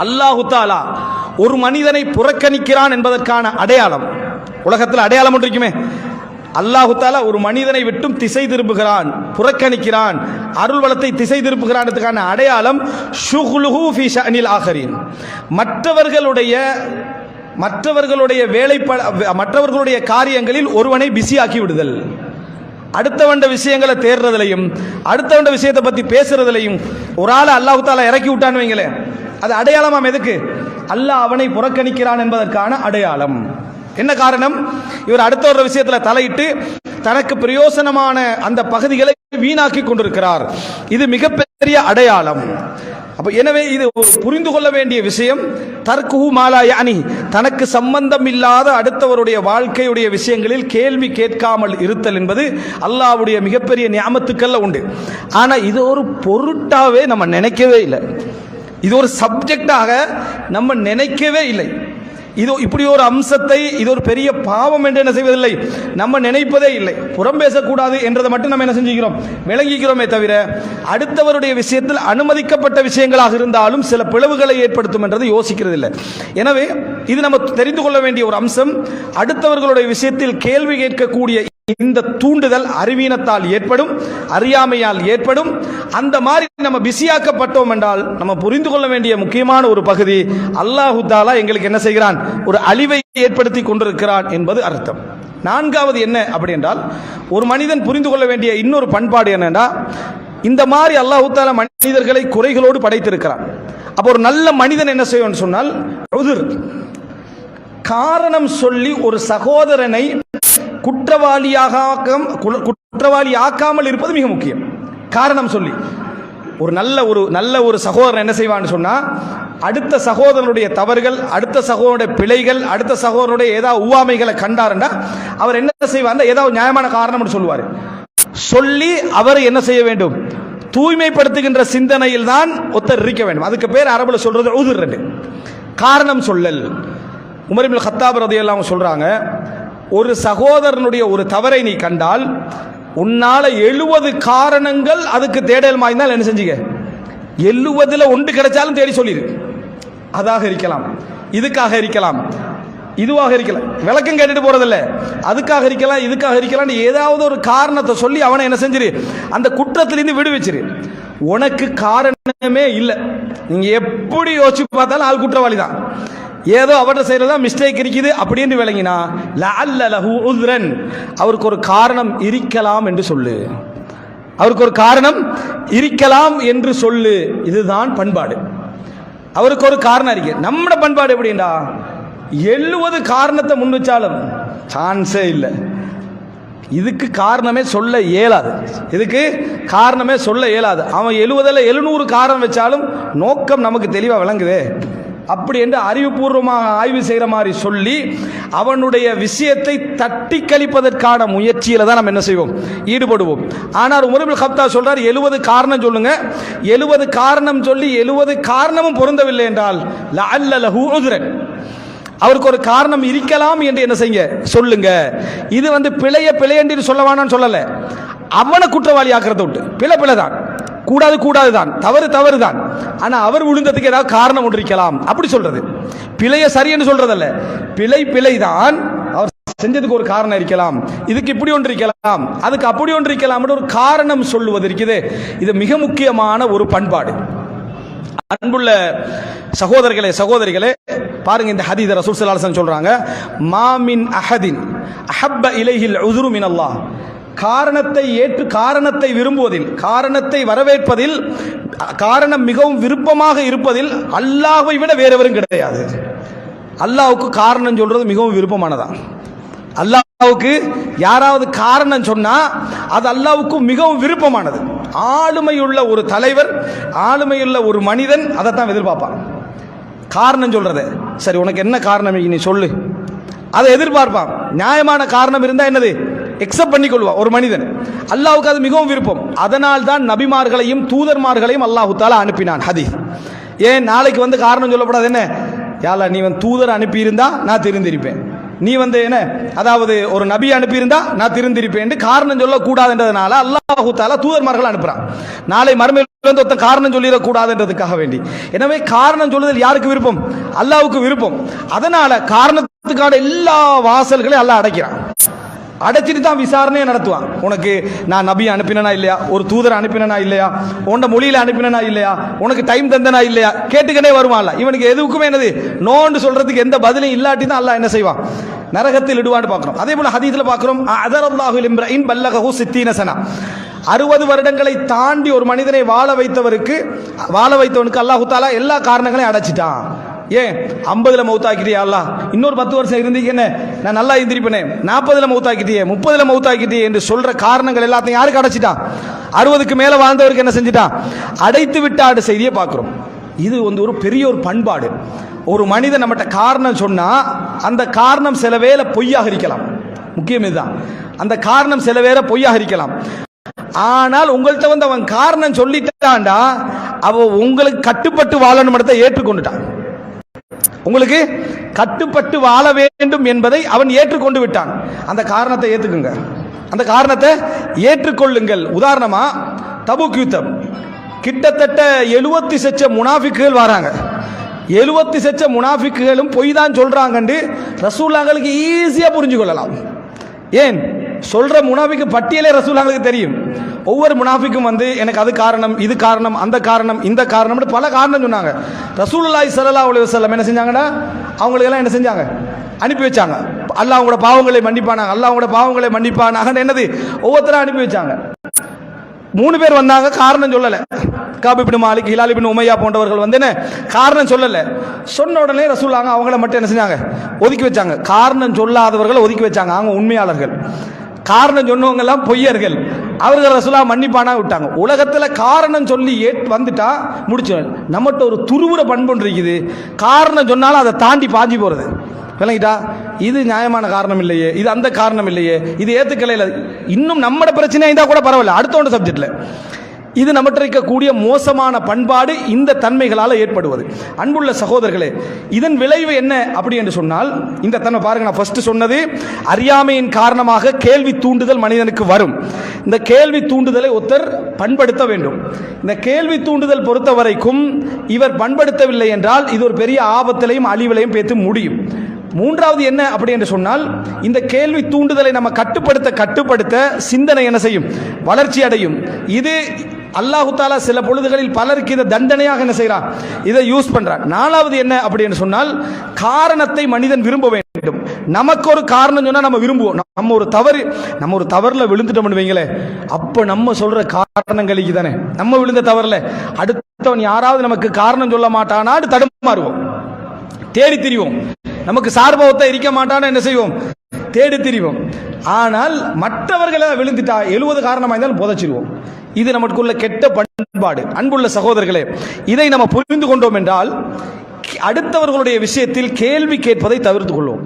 அல்லாஹு தஆலா ஒரு மனிதனை புறக்கணிக்கிறான் என்பதற்கான அடையாளம், உலகத்தில் அடையாளம் ஒன்று இருக்குமே, அல்லாஹு தஆலா ஒரு மனிதனை விட்டும் திசை திருப்புகிறான், புறக்கணிக்கிறான், அருள் வளத்தை திசை திருப்புகிறான் அடையாளம் ஷுகுலுஹு ஃபீ ஷஅனில் ஆகரீன், மற்றவர்களுடைய காரியங்களில் ஒருவனை பிஸியாக்கி விடுதல், அடுத்தவண்ட விஷயங்களை தேடுறதுலையும் அடுத்தவண்ட விஷயத்தை பற்றி பேசுறதுலையும் ஒரு ஆளை அல்லாஹு தஆலா இறக்கி விட்டான்னு வைங்களே, அது அடையாளமாம். எதுக்கு? அல்லாஹ் அவனை புறக்கணிக்கிறான் என்பதற்கான அடையாளம். என்ன காரணம்? இவர் அடுத்த ஒரு விஷயத்தில் தலையிட்டு தனக்கு பிரயோசனமான அந்த பகுதிகளை வீணாக்கி கொண்டிருக்கிறார். இது மிகப்பெரிய அடையாளம். அப்ப எனவே இது புரிந்து கொள்ள வேண்டிய விஷயம். தர்க்குஹு மாலா யானி, தனக்கு சம்பந்தம் இல்லாத அடுத்தவருடைய வாழ்க்கையுடைய விஷயங்களில் கேள்வி கேட்காமல் இருத்தல் என்பது அல்லாஹ்வுடைய மிகப்பெரிய நியாமத்துக்கள்ல உண்டு. ஆனா இது ஒரு பொருட்டாவே நம்ம நினைக்கவே இல்லை, இது ஒரு சப்ஜெக்டாக நம்ம நினைக்கவே இல்லை. இது இப்படி ஒரு அம்சத்தை இது ஒரு பெரிய பாவம் என்று என்ன செய்வதில்லை, நம்ம நினைப்பதே இல்லை. புறம் பேசக்கூடாது என்றதை மட்டும் நம்ம என்ன செஞ்சுக்கிறோம், விளங்கிக்கிறோமே தவிர அடுத்தவருடைய விஷயத்தில் அனுமதிக்கப்பட்ட விஷயங்களாக இருந்தாலும் சில பிளவுகளை ஏற்படுத்தும் என்றதை யோசிக்கிறது இல்லை. எனவே இது நம்ம தெரிந்து கொள்ள வேண்டிய ஒரு அம்சம். அடுத்தவர்களுடைய விஷயத்தில் கேள்வி கேட்கக்கூடிய இந்த தூண்டுதல் அறிவீனத்தால் ஏற்படும், அறியாமையால் ஏற்படும். அந்த மாதிரி நம்ம பிஸியாக்கப்பட்டோம் என்றால் நம்ம புரிந்து கொள்ள வேண்டிய முக்கியமான ஒரு பகுதி, அல்லாஹு தஆலா எங்களுக்கு என்ன செய்கிறான், ஒரு அழிவை ஏற்படுத்தி கொண்டிருக்கிறான் என்பது அர்த்தம். நான்காவது என்ன அப்படி என்றால், ஒரு மனிதன் புரிந்து கொள்ள வேண்டிய இன்னொரு பண்பாடு என்னன்னா, இந்த மாதிரி அல்லாஹு தஆலா மனிதர்களை குறைகளோடு படைத்திருக்கிறான். அப்போ ஒரு நல்ல மனிதன் என்ன செய்யணும்னு சொன்னால், காரணம் சொல்லி ஒரு சகோதரனை குற்றவாளி ஆக்காமல் இருப்பது மிக முக்கியம். காரணம் சொல்லி ஒரு நல்ல ஒரு சகோதரன் என்ன செய்வான்னு சொன்னா, அடுத்த சகோதரனுடைய தவறுகள், அடுத்த சகோதரனுடைய பிழைகள், அடுத்த சகோதரனுடைய ஏதாவது உவாமைகளை கண்டாருண்டா அவர் என்ன செய்வார், ஏதாவது நியாயமான காரணம் சொல்லுவார். சொல்லி அவர் என்ன செய்ய வேண்டும், தூய்மைப்படுத்துகின்ற சிந்தனையில் தான் ஒருத்தர் இருக்க வேண்டும். அதுக்கு பேர் அரபுல சொல்றது உதுர், காரணம் சொல்லல். உமர் இப்னு கத்தாப் ரலியல்லாஹு அன்ஹு சொல்றாங்க, ஒரு சகோதரனுடைய ஒரு தவறை நீ கண்டால் உன்னால 70 காரணங்கள் அதுக்கு தேடல் மாய்ந்தால் என்ன செஞ்சுக்க, 70ல் ஒன்று கிடைச்சாலும் தேடி சொல்லிடு. அதாக இருக்கலாம், இதுக்காக இருக்கலாம், இதுவாக இருக்கலாம், விளக்கம் கேட்டுட்டு போறதில்ல, அதுக்காக இருக்கலாம், இதுக்காக இருக்கலாம், ஏதாவது ஒரு காரணத்தை சொல்லி அவனை என்ன செஞ்சிரு, அந்த குற்றத்திலிருந்து விடுவிச்சிரு. உனக்கு காரணமே இல்லை, நீங்க எப்படி யோசிச்சு பார்த்தாலும் ஆள் குற்றவாளி தான், ஏதோ அவருடைய செய்யறதா மிஸ்டேக் இருக்குது அப்படின்னு விளங்கினா லஅல்ல லஹு உஸ்ரன், அவருக்கு ஒரு காரணம் இருக்கலாம் என்று சொல்லு, அவருக்கு ஒரு காரணம் இருக்கலாம் என்று சொல்லு. இதுதான் பண்பாடு. அவருக்கு ஒரு காரணம் இருக்கு. நம்ம பண்பாடு எப்படின்னா, 70 காரணத்தை முன் வச்சாலும் சான்ஸே இல்லை, இதுக்கு காரணமே சொல்ல இயலாது, இதுக்கு காரணமே சொல்ல இயலாது. அவன் 70ல் 700 காரணம் வச்சாலும் நோக்கம் நமக்கு தெளிவாக விளங்குதே அப்படி என்று அறிவுபூர்வமாக ஆய்வு செய்கிற மாதிரி சொல்லி அவனுடைய விஷயத்தை தட்டி கழிப்பதற்கான முயற்சியில் தான் நம்ம என்ன செய்வோம், ஈடுபடுவோம். ஆனால் உமர் இப்னு கத்தாப் சொல்றார், 70 காரணம் சொல்லுங்க, 70 காரணம் சொல்லி 70 காரணமும் பொருந்தவில்லை என்றால் லஅல்ல லஹு உஸ்ரன், அவருக்கு ஒரு காரணம் இருக்கலாம் என்று என்ன செய்ய சொல்லுங்க. இது பிழை என்று சொல்ல வேணாம்னு சொல்லல, அவனை குற்றவாளி ஆக்கிறத விட்டு பிழை தான், கூடாது தான், தவறு தான், ஆனா அவர் விழுந்ததுக்கு ஏதாவது காரணம் ஒன்று இருக்கலாம் அப்படி சொல்றது. பிழைய சரியன்னு சொல்றதல்ல, பிழை தான், அவர் செஞ்சதுக்கு ஒரு காரணம் இருக்கலாம், இதுக்கு இப்படி ஒன்று இருக்கலாம், அதுக்கு அப்படி ஒன்று இருக்கலாம், ஒரு காரணம் சொல்லுவது இருக்குது. இது மிக முக்கியமான ஒரு பண்பாடு. அன்புள்ள சகோதரிகளே பாருங்க, இந்த ஹதீஸ் ரசூல் ஸல்லல்லாஹு அலைஹி வஸல்லம் சொல்றாங்க, மாமின் அஹதின் அஹப்ப இலைஹில் உஸ்ரு மினல்லாஹ், காரணத்தை விரும்புவதில், காரணத்தை வரவேற்பதில், காரணம் மிகவும் விருப்பமாக இருப்பதில் அல்லாஹ்வை விட வேறெவரும் கிடையாது. அல்லாஹ்வுக்கு காரணம் சொல்றது மிகவும் விருப்பமானதான். அல்லாஹ்வுக்கு யாராவது காரணம் சொன்னா அது அல்லாஹ்வுக்கு மிகவும் விருப்பமானது. ஆளுமையுள்ள ஒரு தலைவர், ஆளுமையுள்ள ஒரு மனிதன் அதைத்தான் எதிர்பார்ப்பான், காரணம் சொல்றத. சரி, உனக்கு என்ன காரணம் நீ சொல்லு, அதை எதிர்பார்ப்பான். நியாயமான காரணம் இருந்தா என்னது, எக்ஸப்ட் பண்ணி கொள்வான் ஒரு மனிதன். அல்லாஹ்வுக்கு அது மிகவும் விருப்பம். அதனால் தான் நபிமார்களையும் தூதர்மார்களையும் அல்லாஹு தஆலா அனுப்பினான். ஹதீஸ் ஏன் நாளைக்கு காரணம் சொல்லப்படாது, என்ன யாரா நீ தூதர் அனுப்பி இருந்தா நான் தெரிந்திருப்பேன், நீ என்ன அதாவது ஒரு நபி அனுப்பியிருந்தா நான் திருந்திருப்பேன் காரணம் சொல்லக்கூடாதுன்றதுனால அல்லாஹ் தஆலா தூதர்மார்கள் அனுப்புறான். நாளை மறுமையில் வந்து ஒருத்தன் காரணம் சொல்லிடக்கூடாதுன்றதுக்காக வேண்டி. எனவே காரணம் சொல்லுதல் யாருக்கு விருப்பம்? அல்லாஹ்வுக்கு விருப்பம். அதனால காரணத்துக்கான எல்லா வாசல்களையும் அல்லாஹ் அடைக்கிறான். அடைச்சிட்டு தான் விசாரணையை நடத்துவான். உனக்கு நான் நபி அனுப்பினா இல்லையா, ஒரு தூதரை அனுப்பினா இல்லையா, உன்ட மொழியில அனுப்பினா இல்லையா, உனக்கு டைம் தந்தனா இல்லையா, கேட்டுக்கிட்டே வருவான்ல. இவனுக்கு எதுக்குமே என்னது நோன்னு சொல்றதுக்கு எந்த பதிலும் இல்லாட்டி தான் அல்லாஹ் என்ன செய்வான், நரகத்தில் இடுவான்னு பார்க்கிறோம். அதே போல ஹதீஸ்ல பார்க்கிறோம், அதரல்லாஹு லிம்ரஇன் பல்லகஹு 60 சனா, 60 வருடங்களை தாண்டி ஒரு மனிதனை வாழ வைத்தவனுக்கு அல்லாஹ் தஆலா எல்லா காரணங்களையும் அடைச்சிட்டான். ஏன் 50ல மௌத்தாக்கிட்டியா அல்லாஹ், இன்னொரு 10 வருஷம் இருந்தீங்கன்னு நான் நல்லா எந்திரிப்பேனே, 40ல மௌத்தாக்கிட்டியே, 30ல மௌத்தாக்கிட்டியே என்று சொல்ற காரணங்கள் எல்லாத்தையும் யாருக்கு அடைச்சிட்டான்? 60க்கு மேல வாழ்ந்தவருக்கு என்ன செஞ்சிட்டான்? அடைத்து விட்டாடு செய்தியை பார்க்கிறோம். இது வந்து ஒரு பெரிய ஒரு பண்பாடு. ஒரு மனிதன் நம்மகிட்ட காரணம் சொன்னா அந்த காரணம் சில வேளை பொய்யாக இருக்கலாம். முக்கியம் இதுதான், அந்த காரணம் சில வேளை பொய்யாக இருக்கலாம். ஆனால் உங்கள்கிட்ட வந்து அவன் காரணம் சொல்லிட்டான்டா, அவ உங்களுக்கு கட்டுப்பட்டு வாழணும் இடத்தை ஏற்றுக்கொண்டுட்டான். உங்களுக்கு கட்டுப்பட்டு வாழ வேண்டும் என்பதை அவன் ஏற்றுக்கொண்டு விட்டான். அந்த காரணத்தை ஏற்றுக்குங்க, அந்த காரணத்தை ஏற்றுக்கொள்ளுங்கள். உதாரணமா தபூக் யுத்தம், கிட்டத்தட்ட 70 லட்சம் முனாஃபிக்குகள் வராங்க. 70 லட்சம் முனாஃபிக்குகளும் பொய் தான் சொல்றாங்கன்னு ரசூலுல்லாஹ்களுக்கு ஈஸியா புரிஞ்சு கொள்ளலாம். ஏன் சொல்ற முனாஃபிக்கு பட்டியலே ரசூலுல்லாஹ்களுக்கு தெரியும். ஒவ்வொரு முனாஃபிக்கும் வந்து எனக்கு அது காரணம், இது காரணம், அந்த காரணம், இந்த காரணம், பல காரணம் சொன்னாங்க. ரசூலுல்லாஹி ஸல்லல்லாஹு அலைஹி வஸல்லம் என்ன செஞ்சாங்கன்னா, அவங்களுக்கு எல்லாம் என்ன செஞ்சாங்க, அனுப்பி வச்சாங்க. அல்லாஹ் அவங்களோட பாவங்களை மன்னிப்பானாங்க, அல்லாஹ் அவங்களோட பாவங்களை மன்னிப்பானாங்க. என்னது ஒவ்வொருத்தரும் அனுப்பி வச்சாங்க. 3 பேர் வந்தாங்க, காரணம் சொல்லல. காப் இப்னு மாலிக், ஹிலால் இப்னு உமையா போன்றவர்கள் வந்து என்ன காரணம் சொல்லல. சொன்ன உடனே ரசூலுல்லாஹ் அவங்கள மட்டும் என்ன செஞ்சாங்க, ஒதுக்கி வச்சாங்க. காரணம் சொல்லாதவர்களை ஒதுக்கி வச்சாங்க. அவங்க உண்மையாளர்கள். காரணம் சொன்னவங்க எல்லாம் பொய்யர்கள். அவர்கள் ரசூலுல்லாஹ் மன்னிப்பானா விட்டாங்க. உலகத்துல காரணம் சொல்லி வந்துட்டா முடிச்சு. நம்மகிட்ட ஒரு துருவுற பண்பு இருக்குது, காரணம் சொன்னாலும் அதை தாண்டி பாஞ்சி போறது. விளங்கிட்டா, இது நியாயமான காரணம் இல்லையே, இது அந்த காரணம் இல்லையே, இது ஏத்துக்கல. இன்னும் நம்மட பிரச்சனை இருந்தா கூட பரவாயில்ல, அடுத்தோட சப்ஜெக்ட்ல. இது நம்மகிட்ட இருக்கக்கூடிய மோசமான பண்பாடு, இந்த தன்மைகளால் ஏற்படுவது. அன்புள்ள சகோதரர்களே, இதன் விளைவு என்ன அப்படி என்று சொன்னால், இந்த தன்மை பாருங்க. நான் ஃபர்ஸ்ட் சொன்னது அறியாமையின் காரணமாக கேள்வி தூண்டுதல் மனிதனுக்கு வரும். இந்த கேள்வி தூண்டுதலை ஒருத்தர் பண்படுத்த வேண்டும். இந்த கேள்வி தூண்டுதல் பொறுத்த வரைக்கும் இவர் பண்படுத்தவில்லை என்றால் இது ஒரு பெரிய ஆபத்திலையும் அழிவிலையும் பேத்து முடியும். மூன்றாவது என்ன அப்படி என்று சொன்னால், இந்த கேள்வி தூண்டுதலை நம்ம கட்டுப்படுத்த சிந்தனை என்ன செய்யும், வளர்ச்சி அடையும். இது அல்லாஹு தாலா சில பொழுதுகளில் பலருக்கு இந்த தண்டனையாக என்ன செய்யறான், இதை யூஸ் பண்றான். நாலாவது என்ன அப்படி என்று சொன்னால், காரணத்தை மனிதன் விரும்ப வேண்டும். நமக்கு ஒரு காரணம் சொன்னா நம்ம விரும்புவோம். நம்ம ஒரு தவறுல விழுந்துட்டோம்னு வைங்களே, அப்ப நம்ம சொல்ற காரணங்களுக்கு தானே நம்ம விழுந்த தவறுல அடுத்தவன் யாராவது நமக்கு காரணம் சொல்ல மாட்டானா தடுமாறுவோம், தேடி திரிவோம். நமக்கு சார்பவத்தை இருக்க மாட்டான்னு என்ன செய்வோம், தேடி திரிவோம். ஆனால் மற்றவர்களை விழுந்துட்டா 70 காரணமாக இருந்தாலும் புதைச்சிருவோம். இது நமக்குள்ள கெட்ட பண்பாடு. அன்புள்ள சகோதரர்களே, இதை நம்ம புரிந்து கொண்டோம் என்றால் அடுத்தவர்களுடைய விஷயத்தில் கேள்வி கேட்பதை தவிர்த்து கொள்வோம்.